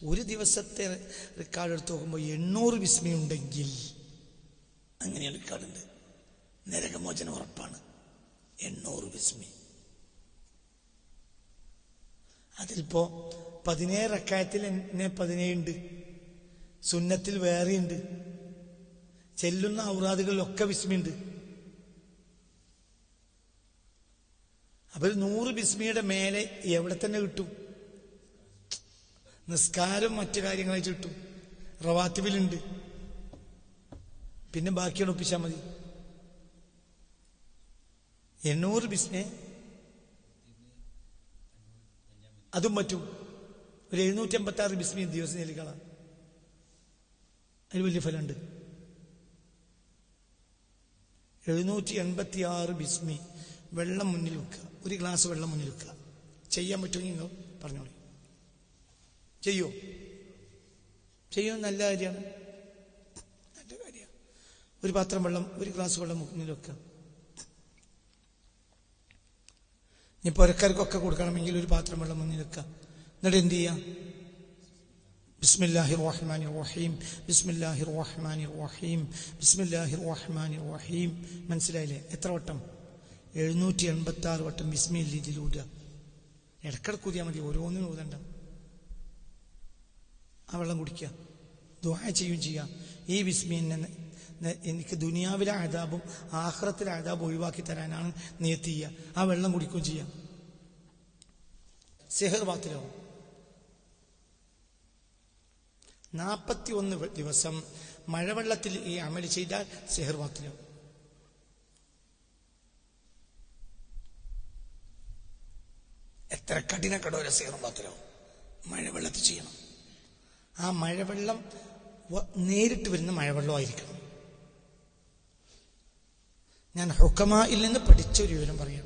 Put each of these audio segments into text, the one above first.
ഒരു ദിവസത്തെ റെക്കോർഡ് എടുത്ത് നോക്കുമ്പോൾ 800 ബിസ്മി ഉണ്ടെങ്കിൽ, അങ്ങനെയാണ് റെക്കോർഡുണ്ട്, നരകമോചനം ഉറപ്പാണ്. 800 ബിസ്മി. അതിലിപ്പോ 17 റക്അത്തിൽ എന്നെ 17 ഉണ്ട്, സുന്നത്തിൽ വേറെയുണ്ട്, ചെല്ലുന്ന ഔറാദുകളിലൊക്കെ ബിസ്മിയുണ്ട്. അപ്പൊ 100 ബിസ്മിയുടെ മേലെ എവിടെ തന്നെ കിട്ടും? നിസ്കാരം മറ്റു കാര്യങ്ങളായി കിട്ടും, റവാത്തിബിലുണ്ട്, പിന്നെ ബാക്കിയാണ് ഒപ്പിച്ചാൽ മതി. 800 ബിസ്മി അതും പറ്റും. ഒരു 756 ബിസ്മി ദിവസം ചെല്ലിക്കളാം, അതിന് വലിയ ഫലമുണ്ട്. 786 ബിസ്മി വെള്ളം മുന്നിൽ വെക്കുക, ഒരു ഗ്ലാസ് വെള്ളം മുന്നിൽ വെക്കുക. ചെയ്യാൻ പറ്റുമെങ്കിൽ നിങ്ങൾ പറഞ്ഞോളൂ. ചെയ്യോ? നല്ല കാര്യമാണ്, നല്ല കാര്യമാണ്. ഒരു പാത്രം വെള്ളം, ഒരു ഗ്ലാസ് വെള്ളം മുന്നിൽ വെക്കുക. ഇനി പുരക്കാർക്കൊക്കെ കൊടുക്കണമെങ്കിൽ ഒരു പാത്രം വെള്ളം മുന്നിൽ വെക്കുക. എന്നിട്ട് എന്ത് ചെയ്യാം? ബിസ്മില്ലാഹിർ റഹ്മാനിർ റഹീം, ബിസ്മില്ലാഹിർ റഹ്മാനിർ റഹീം, ബിസ്മില്ലാഹിർ റഹ്മാനിർ റഹീം. മനസ്സിലായില്ലേ? എത്ര വട്ടം? 786 വട്ടം ബിസ്മില്ല ഇതിലൂടെ. ഇടക്കിടക്ക് ഊതിയാൽ മതി, ഓരോന്നിനും ഊതണ്ട. ആ വെള്ളം കുടിക്കുക, ദുആ ചെയ്യുകയും ചെയ്യാം. ഈ ബിസ്മി എനിക്ക് ദുനിയാവിലെ അദാബും ആഖിറത്തിലെ അദാബും ഒഴിവാക്കി തരാനാണ് നിയത്ത് ചെയ്യുക. ആ വെള്ളം കുടിക്കുകയും ചെയ്യാം. സിഹർ ബാത്തിലാവും. 41 ദിവസം മഴവെള്ളത്തിൽ ഈ അമൽ ചെയ്താൽ സിഹർ ബാത്തിലാവും. എത്ര കഠിന കടോര സിഹർ ബാത്തിലാവും. മഴവെള്ളത്തിൽ ചെയ്യണം. ആ മഴവെള്ളം നേരിട്ട് വരുന്ന മഴവെള്ളമായിരിക്കണം. ഞാൻ ഹുക്കമായിൽ നിന്ന് പഠിച്ച ഒരു വിവരം പറയാം.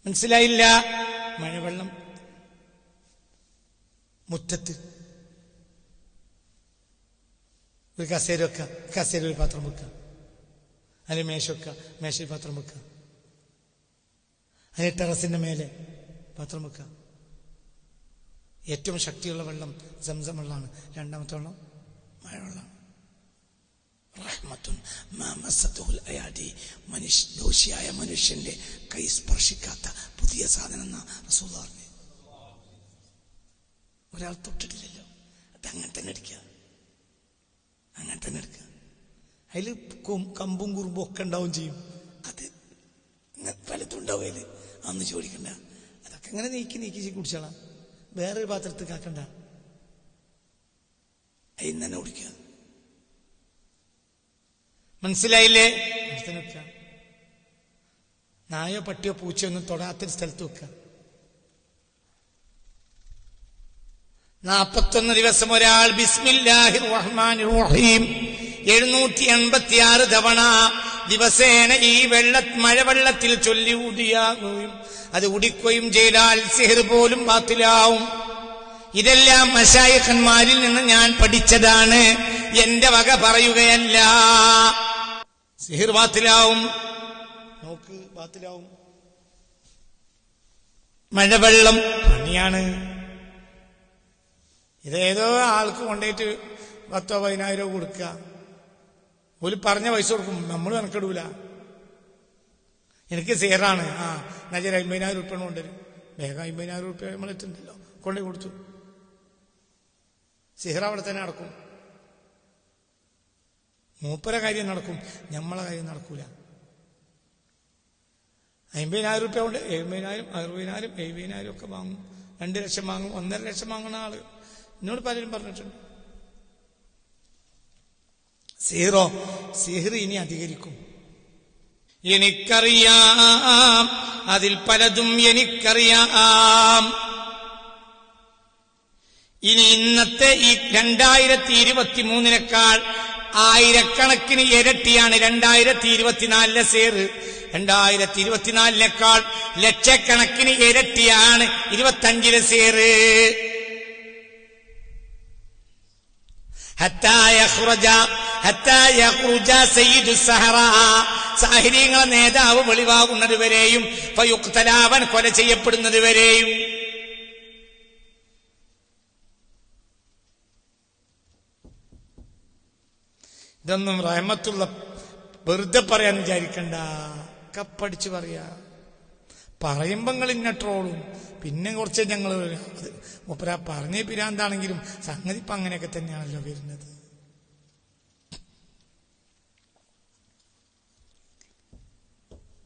മനസ്സിലായില്ല? മഴവെള്ളം മുറ്റത്ത് ഒരു കസേര വെക്കുക, കസേര ഒരു പാത്രം വെക്കുക, അതിൽ മേശ വെക്കുക, മേശയിൽ പാത്രം വെക്കുക, അതിൽ ടെറസിന്റെ മേലെ പാത്രം വെക്കുക. ഏറ്റവും ശക്തിയുള്ള വെള്ളം സംസം വെള്ളമാണ്. രണ്ടാമത്തെ വെള്ളം മഴവെള്ളം. റഹ്മത്തുൻ മാ മസ്സതുൽ അയാദി, ദോഷിയായ മനുഷ്യന്റെ കൈ സ്പർശിക്കാത്ത പുതിയ സാധനം എന്നാ റസൂലുള്ളാഹി പറഞ്ഞു. ഒരാൾ തൊട്ടിട്ടില്ലല്ലോ, അത് അങ്ങനെ തന്നെ എടുക്കുക, അങ്ങനെ തന്നെ എടുക്കുക. അതിൽ കമ്പും കുറുമ്പും ഒക്കെ ഉണ്ടാവും ചെയ്യും. അത് പലതും ഉണ്ടാവും അതിൽ, അന്ന് ചോദിക്കണ്ട. അതൊക്കെ അങ്ങനെ നീക്കി കുടിച്ചോളാം. വേറൊരു പാത്രത്തിൽ കാക്കണ്ട, അതിൽ തന്നെ കുടിക്കുക. മനസ്സിലായില്ലേ? നായോ പട്ടിയോ പൂച്ചയോ ഒന്നും തൊടാത്തൊരു സ്ഥലത്ത് വെക്കുക. 41 ദിവസം ഒരാൾ ബിസ്മില്ലാഹിർ റഹ്മാനിർ റഹീം 786 തവണ ദിവസേന ഈ മഴവെള്ളത്തിൽ ചൊല്ലി ഊതിയാകുകയും അത് ഉടിക്കുകയും ചെയ്താൽ സിഹർ പോലും ബാത്തിലാവും. ഇതെല്ലാം മശായിഖന്മാരിൽ നിന്ന് ഞാൻ പഠിച്ചതാണ്, എന്റെ വക പറയുകയല്ല. സിഹർ ബാത്തിലാവും. നോക്ക്, ബാത്തിലാവും. മഴവെള്ളം പണിയാണ്. ഇതേതോ ആൾക്ക് കൊണ്ടുപോയിട്ട് 10,000-15,000 കൊടുക്കുക. ഒരു പറഞ്ഞ പൈസ കൊടുക്കും, നമ്മൾ കണക്കിടൂല. എനിക്ക് സിഹറാണ്, എന്നുവെച്ചാൽ 50,000 ഉറുപ്പ്യ കൊണ്ടുവരും. വേഗം 50,000 ഉറുപ്പ്യ നമ്മളെത്തുണ്ടല്ലോ, കൊണ്ടു കൊടുത്തു. സിഹർ അവിടെ തന്നെ നടക്കും. മൂപ്പര കാര്യം നടക്കും, നമ്മളെ കാര്യം നടക്കൂല. 50,000 ഉറുപ്പ്യ കൊണ്ട് 70,000, 60,000, 70,000 ഒക്കെ വാങ്ങും. 2 ലക്ഷം വാങ്ങും, 1.5 ലക്ഷം വാങ്ങുന്ന ആള് എന്നോട് പലരും പറഞ്ഞിട്ടുണ്ട്. സിഹർ ഇനി അധികരിക്കും. എനിക്കറിയാം, അതിൽ പലതും എനിക്കറിയാം. ഇനി ഇന്നത്തെ ഈ 2023-നേക്കാൾ ആയിരക്കണക്കിന് ഇരട്ടിയാണ് 2024 സിഹർ. 2024-നേക്കാൾ ലക്ഷക്കണക്കിന് ഇരട്ടിയാണ് 25 സിഹർ. സാഹിര്യങ്ങളെ നേതാവ് വെളിവാകുന്നത് വരെയും ഫയുഖ്തലാവൻ കൊല ചെയ്യപ്പെടുന്നത് വരെയും. ഇതൊന്നും റഹ്മത്തുള്ള വെറുതെ പറയാൻ വിചാരിക്കണ്ട, കപ്പടിച്ച് പറയാ. പറയുമ്പോ നിങ്ങൾ ഇന്ന ട്രോളും, പിന്നെ കുറച്ച് ഞങ്ങൾ അത് മൂപ്പര പറഞ്ഞ പിരാന്താണെങ്കിലും സംഗതി ഇപ്പൊ അങ്ങനെയൊക്കെ തന്നെയാണല്ലോ വരുന്നത്.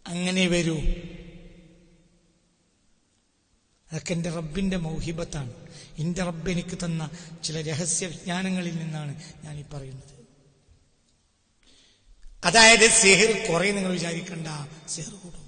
അങ്ങനെ വരൂ. അതൊക്കെ എന്റെ റബ്ബിന്റെ മൗഹിബത്താണ്. എന്റെ റബ്ബ് എനിക്ക് തന്ന ചില രഹസ്യ വിജ്ഞാനങ്ങളിൽ നിന്നാണ് ഞാൻ ഈ പറയുന്നത്. അതായത് സിഹിർ കുറെ നിങ്ങൾ വിചാരിക്കണ്ട, സിഹിർ കൂടും.